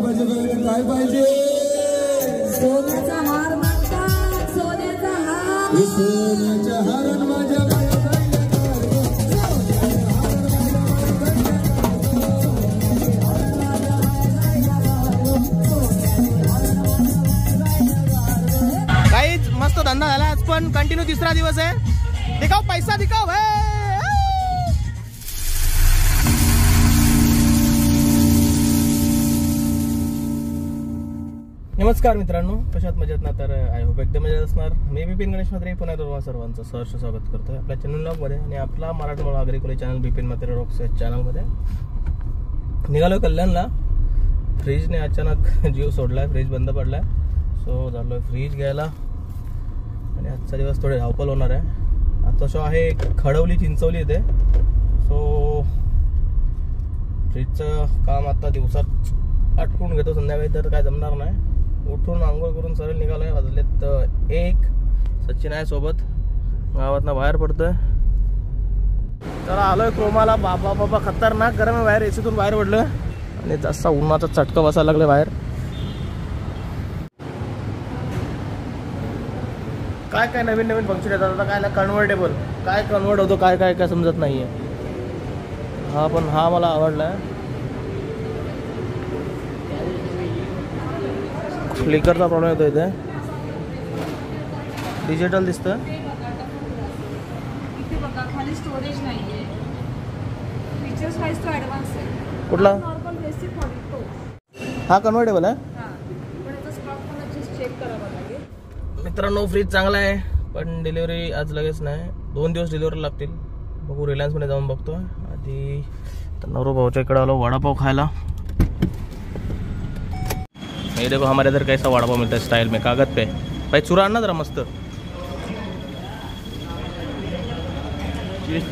माझे बहिणी काय पाहिजे? सोन्याचा हार मागतात, सोन्याचा हार. सोन्याच्या हारण माझ्या काहीच मस्त धंदा झाला आज पण कंटिन्यू तिसरा दिवस आहे. दिखाओ पैसा दिखाओ भाई. नमस्कार मित्रांनो, कशात मजेत ना? तर आय होप एकदम मजेत असणार. मी बिपिन गणेश म्हात्रे पुन्हा एकदा सर्वांचं सहर्ष स्वागत करतोय आपल्या चॅनल ब्लॉगमध्ये आणि आपला मराठमोळा अग्रिकोली चॅनल बिपिन म्हात्रे रॉक्स या चॅनलमध्ये. निघालो कल्याणला. फ्रीजने अचानक जीव सोडलाय, फ्रीज बंद पडलाय. सो झालोय फ्रीज घ्यायला आणि आजचा दिवस थोडे धावपल होणार आहे. आजचा शो आहे खडवली चिंचवली इथे. सो फ्रीजचं काम आता दिवसात आटपून घेतो, संध्याकाळी तर काय जमणार नाही. उठून आंघोळ करून सरळ निघालोय. वाजलेत 1. सचिन आहे सोबत, गावातनं बाहेर पडतोय. तर आलोय क्रोमाला. बाबा बाबा खतरनाक गरम आहे बाहेर. एसीतून बाहेर पडलोय आणि जास्त उन्हाचा चटका बसायला लागला बाहेर. काय काय नवीन नवीन फंक्शन येतात आता. काय कन्व्हर्टेबल, काय कन्वर्ट होतो, काय काय काय समजत नाहीये. हा पण हा मला आवडलाय. फ्लिकरचा प्रॉब्लेम येतो इथे. डिजिटल दिसतं. इथे बघा खाली स्टोरेज नाहीये. फीचर्स वाईज तो ॲडव्हान्स आहे. कुठला? नॉर्मल बेसिक मॉडेल तो. हा कन्व्हर्टेबल आहे. हां, पण याचा स्टॉक मला जस्ट चेक करावा लागेल. मित्रांनो फ्रीज चांगला आहे पण डिलिव्हरी आज लगेच नाही. 2 दिवस डिलिव्हरी लागतील. बघू, रिलायन्समध्ये जाऊन बघतो. आधी नवरो भाऊच्या इकडे आलो वडापाव खायला. ये देखो हमारे इधर कैसा वड़ा पाव मिलता है स्टाइल में, कागज पे. भाई चुरा आणा जरा मस्त.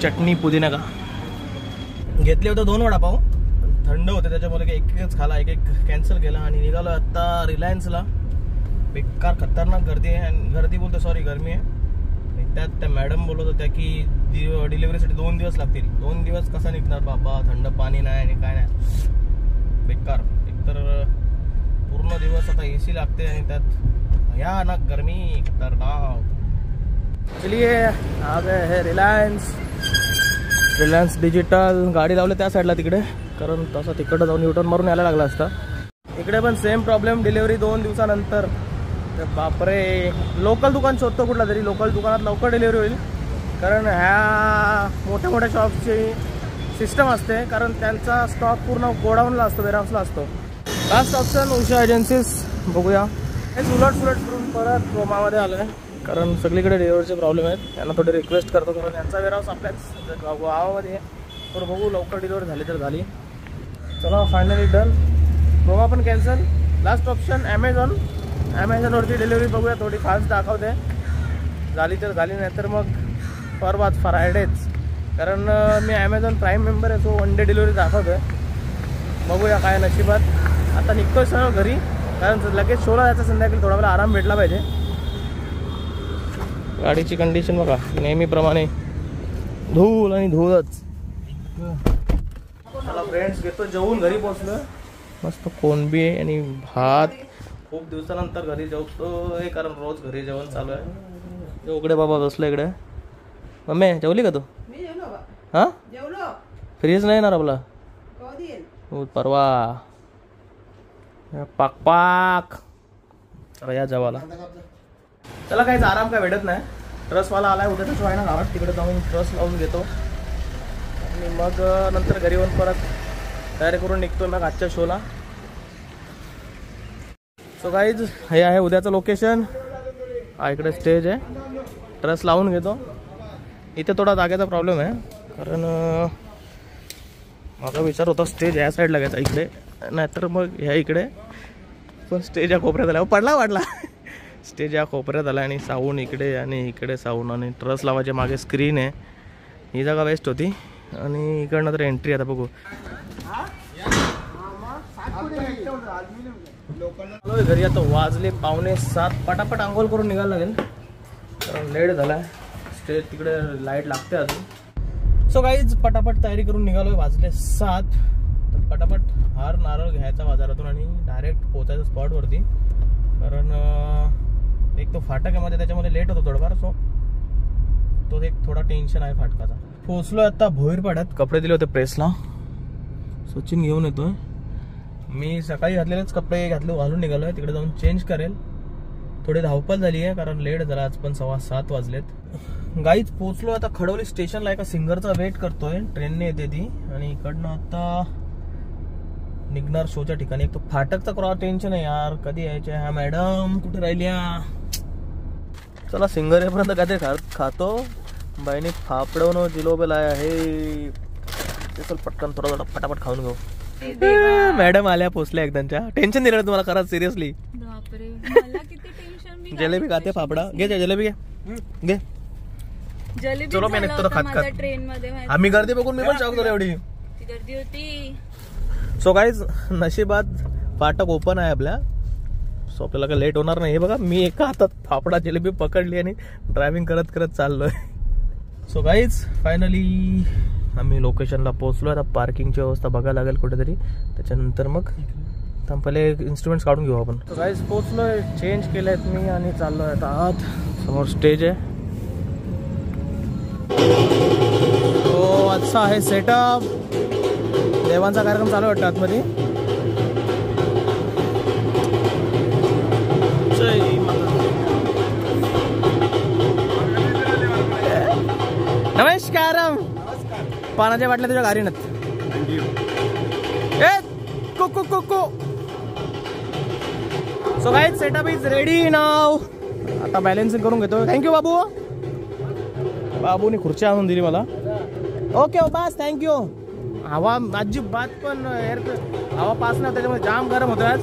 चटणी पुदिना का. घेतले होते 2 वडापाव, थंड होते त्याच्यामुळे एकच खाला, एक कॅन्सल केला आणि निघालो आता रिलायन्सला. बेकार खतरनाक गर्दी आहे. आणि गर्दी बोलतो सॉरी गरमी आहे. आणि त्यात त्या मॅडम बोलत होत्या की डिलिव्हरीसाठी 2 दिवस लागतील. 2 दिवस कसा निघणार बाबा, थंड पाणी नाही आणि काय नाही. बेकार. एकतर पूर्ण दिवस आता एसी लागते आणि त्यात भयानक गर्मी, खतरनाक. चलिए आ गए है रिलायन्स डिजिटल. गाडी लावले त्या साईडला तिकडे, कारण तसं तिकडं जाऊन युटर्न मारून यायला लागला असता. इकडे पण सेम प्रॉब्लेम, डिलिव्हरी 2 दिवसानंतर. बापरे. लोकल दुकान शोधतो कुठला तरी. लोकल दुकानात लवकर डिलिव्हरी होईल, कारण ह्या मोठ्या मोठ्या शॉपची सिस्टम असते, कारण त्यांचा स्टॉक पूर्ण गोडाऊनला असतो, वेअरहाऊसला असतो. Last option Usha agencies. बघूया. हेच उलट करून परत क्रोमामध्ये आलो आहे, कारण सगळीकडे डिलिव्हरीचे प्रॉब्लेम आहेत. त्यांना थोडी रिक्वेस्ट करतो, कारण त्यांचा वेअरहाऊस आपल्याच गावामध्ये आहे. थोडं बघू लवकर डिलिव्हरी झाली तर झाली. चला फायनली डन. क्रोमा पण कॅन्सल. लास्ट ऑप्शन ॲमेझॉनवरती डिलिव्हरी बघूया. थोडी फास्ट दाखवते. झाली तर झाली, नाही तर मग परवाच फ्रायडेच, कारण मी ॲमेझॉन प्राईम मेंबर आहे. सो 1 डे डिलिव्हरी दाखवतोय. बघूया काय नशिबात. आता निघतोय सरळ घरी, कारण लगेच शोला जायचं संध्याकाळी. थोडा वेळा आराम भेटला पाहिजे. गाडीची कंडिशन बघा, नेहमीप्रमाणे धूळ आणि धूळच. चला फ्रेंड्स, घेतो जेवून. घरी पोहोचलो. मस्त कोणबी आहे आणि भात. खूप दिवसानंतर घरी जेवतोय, कारण रोज घरी जेवण चालू आहे. उघडे बाबा बसलो इकडे. मम्मी जेवली का तू? हां, फ्रीज नाही येणार आपला परवा. पाक चला या जेवायला. चला काहीच आराम काय भेटत नाही. ट्रसवाला आलाय उद्याचा शो आहे ना गावात, तिकडे जाऊन ट्रस लावून घेतो आणि मग नंतर घरी येऊन परत तयारी करून निघतो मग आजच्या शोला. सो गाईज हे आहे उद्याचं लोकेशन. हा इकडे स्टेज आहे. ट्रस लावून घेतो. इथे थोडा जागेचा प्रॉब्लेम आहे, कारण माझा विचार होता स्टेज या साईडला घ्यायचा इकडे, नाहीतर मग ह्या इकडे. पण स्टेज या कोपऱ्यात आला. वाढला स्टेज या कोपऱ्यात आला आणि साऊंड इकडे आणि इकडे साऊंड आणि ट्रस लावायच्या मागे स्क्रीन आहे. ही जागा बेस्ट होती. आणि इकडनं तर एंट्री आता बघू. घरी आता वाजले 6:45. पटापट आंघोळ करून निघायला लागेल, कारण लेट झाला. स्टेज तिकडे लाईट लागते अजून. सो गाईज पटापट तयारी करून निघालोय. वाजले 7. तर पटापट हार नारळ घ्यायचा बाजारातून आणि डायरेक्ट पोहोचायचं स्पॉटवरती. कारण एक तो फाटक आहे मध्ये, त्याच्यामध्ये लेट होतो थोडंफार. सो तो एक थोडा टेन्शन आहे फाटकाचा. पोहोचलो आता भोईरपाड्यात. कपडे दिले होते प्रेसला, सचिन घेऊन येतोय. मी सकाळी घातलेलेच कपडे घालून निघालोय. तिकडे जाऊन चेंज करेल. थोडी धावपळ झाली आहे कारण लेट झाला. आज पण 7:15 वाजलेत. गाईच पोहोचलो आता खडवली स्टेशनला. एका सिंगरचा वेट करतोय, ट्रेनने येते ती. आणि इकडनं आता निघणार शोच्या ठिकाणी. एक तो फाटकचा क्रॉस टेन्शन आहे यार, कधी यायच्या ह्या मॅडम, कुठे राहिल्या. चला सिंगर येईपर्यंत काहीतरी खातो. बाईने फापडवणं जिलोबे लाय आहे, चल पटकन थोडा फटाफट खाऊन घेऊ. मॅडम आल्या, पोचल्या एकदांच्या. टेन्शन दिलं तुम्हाला खरंच सिरियसली. जलेबी खाते, फाफडा घे, जलेबी घे. चलो मी निघतो खात ट्रेन मध्ये. आम्ही गर्दी बघून मी पण शॉक झालो, एवढी गर्दी होती. सो गाईज नशिबात फाटक ओपन आहे आपल्या. सो आपल्याला काय लेट होणार नाही. हे बघा मी एका हातात फाफडा जलेबी पकडली आणि ड्रायव्हिंग करत करत चाललोय. सो गाईज फायनली आम्ही लोकेशनला पोहोचलो. आता पार्किंगची व्यवस्था बघायला लागेल कुठेतरी, त्याच्यानंतर मग पहिले इन्स्ट्रुमेंट्स काढून घेऊ आपण. सो गाईज पोहोचलोय, चेंज केलेत मी आणि चाललोय आता आत. समोर स्टेज आहे. तो आजचा आहे सेटअप. देवांचा कार्यक्रम चालू वाटतं आतमध्ये. नमस्कार. पानाच्या बाटल्या तुझ्या गाडी नत. So guys setup is ready now. आता बॅलन्सिंग करून घेतो. थँक्यू बाबू. बाबूने खुर्ची आणून दिली मला. ओके बस थँक्यू. हवा अजिबात पण एअर हवा पास नाही, त्याच्यामुळे जाम गरम होतं आज.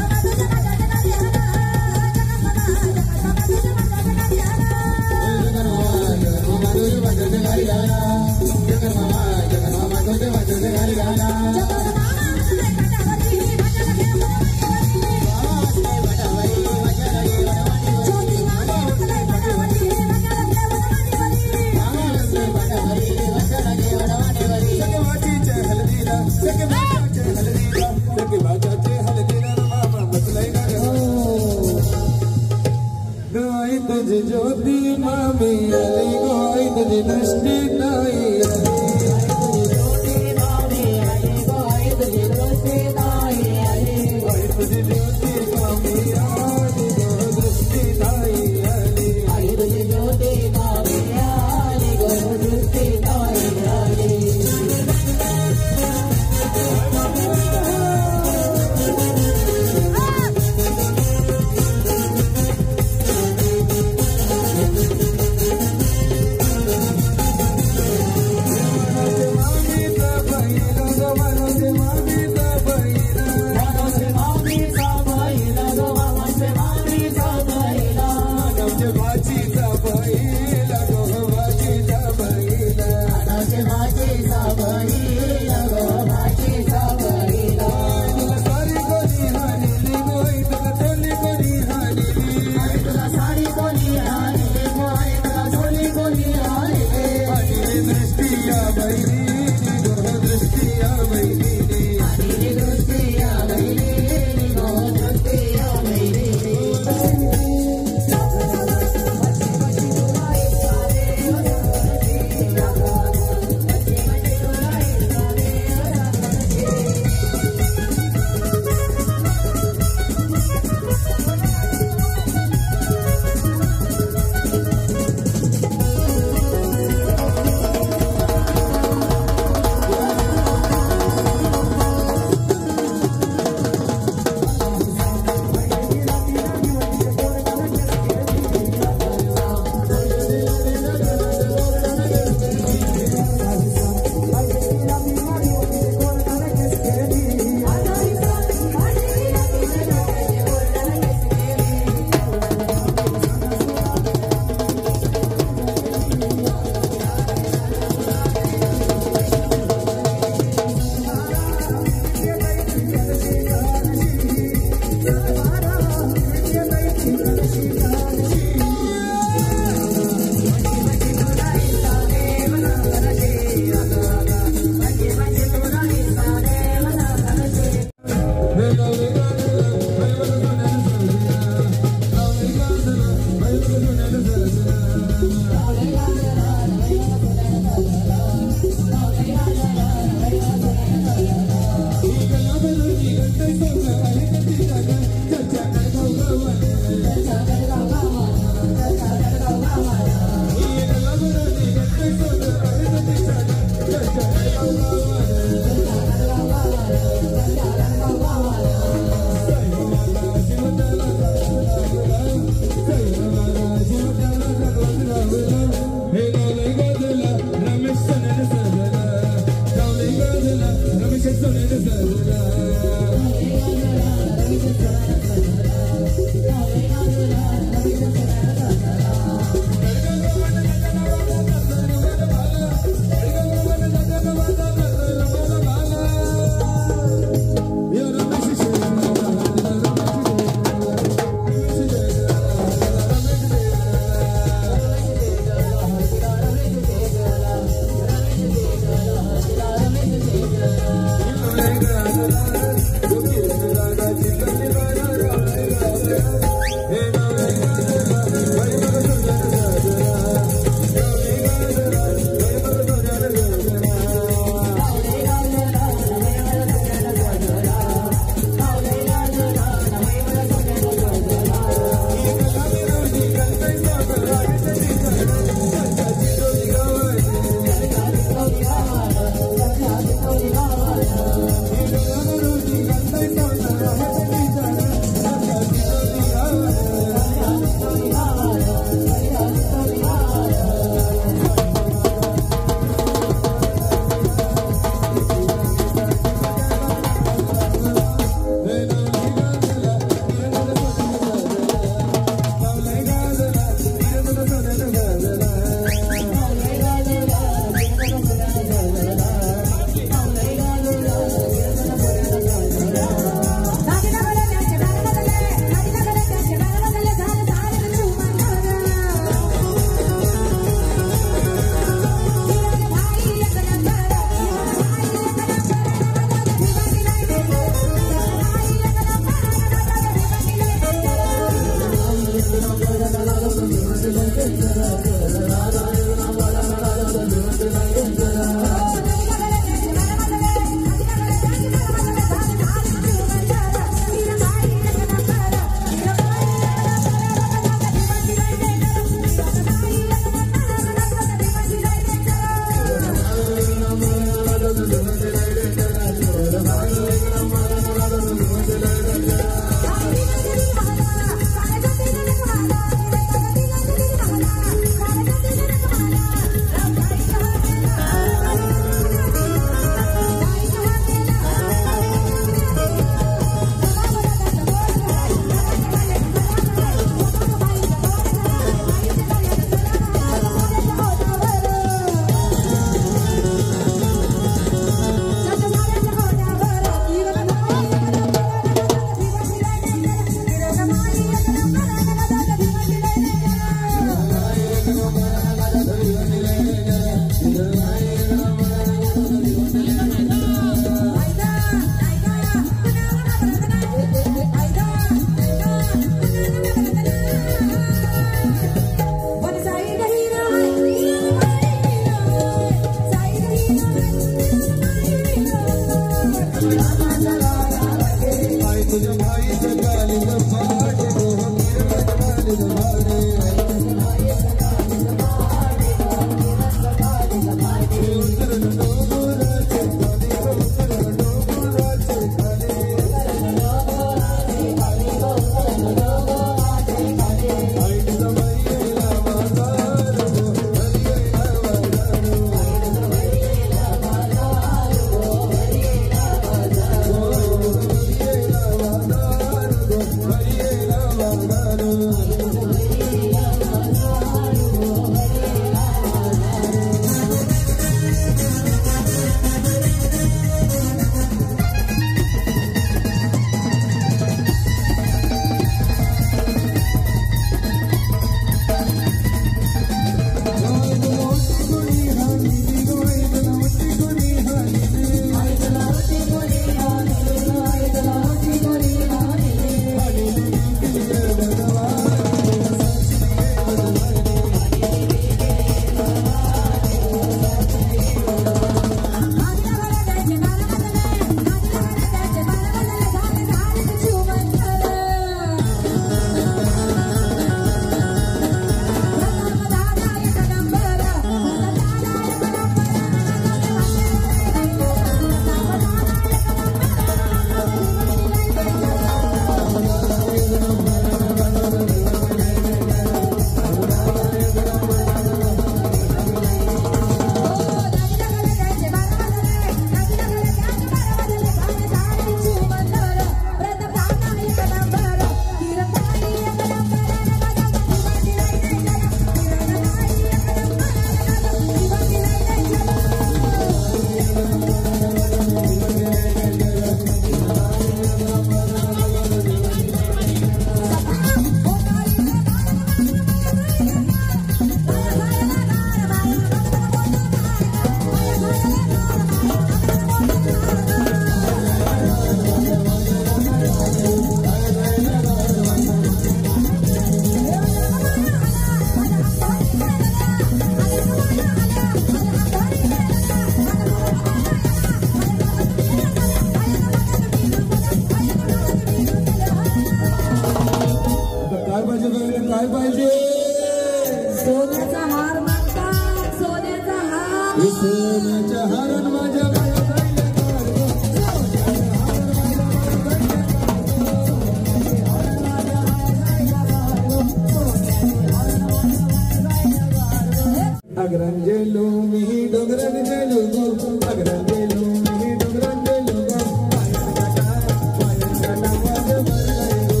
आगरन गेलो मी डोंगरान गेलो गो आगरन गेलो मी डोंगरान गेलो गो पायन काटा माझ मरलाय गो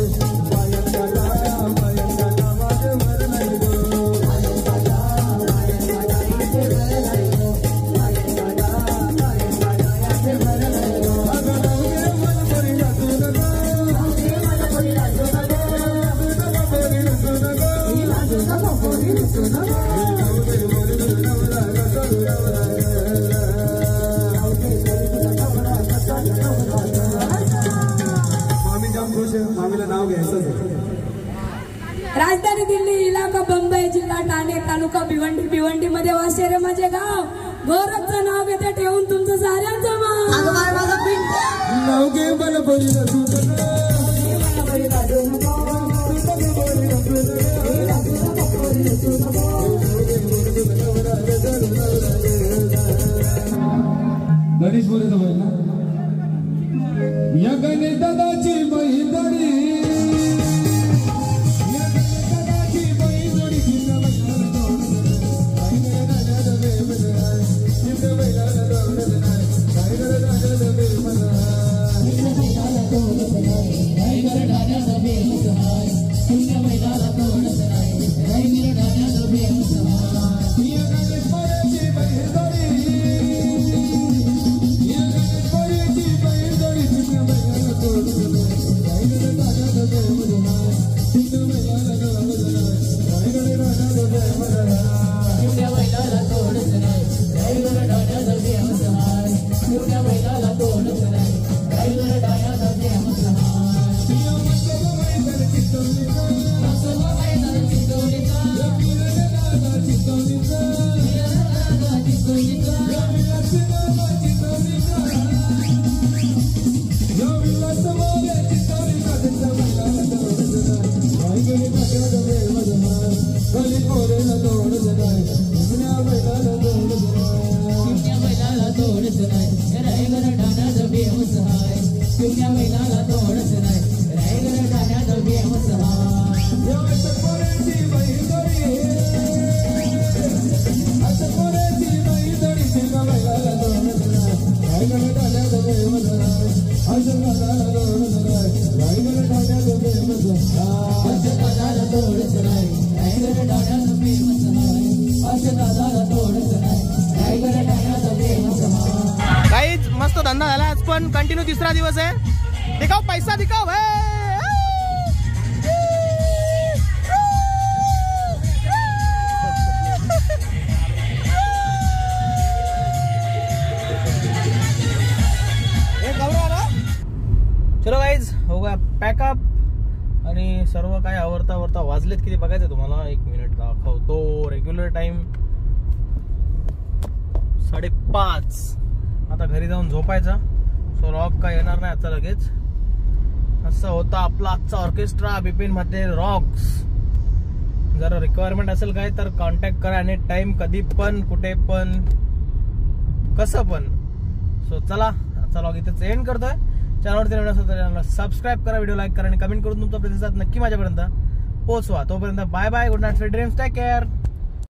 पायन काटा माझ मरलाय गो पायन काटा माझ मरलाय गो पायन काटा माझ मरलाय गो आगरन गे मन परी लागू नगो मन परी लागू नगो परी लागू नगो लागू परी लागू नगो राजधानी दिल्ली, इलाका बंबई, जिल्हा ठाणे, तालुका भिवंडी मध्ये वाशेरे माझे गाव. गौरवचं नाव घेते ठेवून तुमचं साऱ्यांचं नाव घे मला बरी गणेश बोलत ना या गणेश दादाची बैलगाडी काहीच मस्त धंदा झाला आज पण कंटिन्यू तिसरा दिवस आहे. दिखाओ पैसा दिखाओ चलो गाईज हो गया पॅकअप आणि सर्व काय आवरता वाजलेत किती बघायचं तुम्हाला. 1 मिनिट दाखवतो. Regular time 5:30. आता घरी जाऊन झोपायचा. सो रॉक काय येणार नाही आजचा लगेच. असं होता आपला आजचा ऑर्केस्ट्रा बिपिन मध्ये रॉक्स. जर रिक्वायरमेंट असेल काय तर कॉन्टॅक्ट करा. आणि टाइम कधी पण कुठे पण कसं पण. सो चला आजचा व्लॉग इथेच एंड करतोय. चॅनलवरती नवीन असेल तर चॅनलला सबस्क्राईब करा, व्हिडिओ लाईक करा आणि कमेंट करून तुमचा प्रतिसाद नक्की माझ्यापर्यंत पोहोचवा. तोपर्यंत bye bye. Good night, sweet dreams, take care.